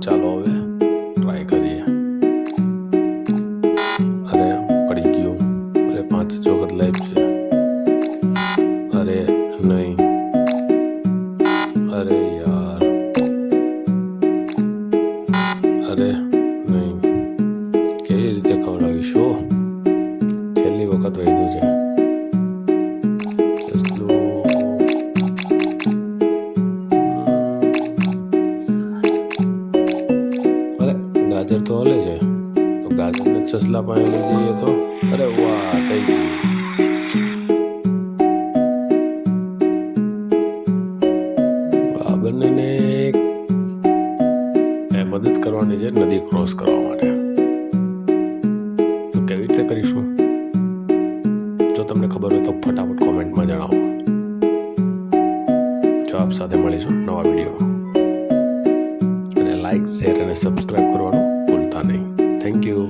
ચાલો હવે ટ્રાય કરીએ. અરે પડી ગયું. અરે 5 વખત લાઈવ છે. અરે નહીં. અરે યાર. અરે નહીં. કેવી રીતે ખવડાવીશું? છેલ્લી વખત વૈધું છે. અરે ગાજર તો હલે છે, તો ગાજરને છસલા પાસે લઈ જઈએ તો. અરે વાહ, થઈ ગયું. આ બંનેને મદદ કરવાની છે નદી ક્રોસ કરવા માટે. તો કેવી રીતે કરીશું? જો તમને ખબર હોય તો ફટાફટ કોમેન્ટમાં જણાવો. જવાબ સાથે મળીશું નવા વિડીયો. અને લાઈક, શેર અને સબસ્ક્રાઈબ કરવાનું ભૂલતા નહીં. Thank you.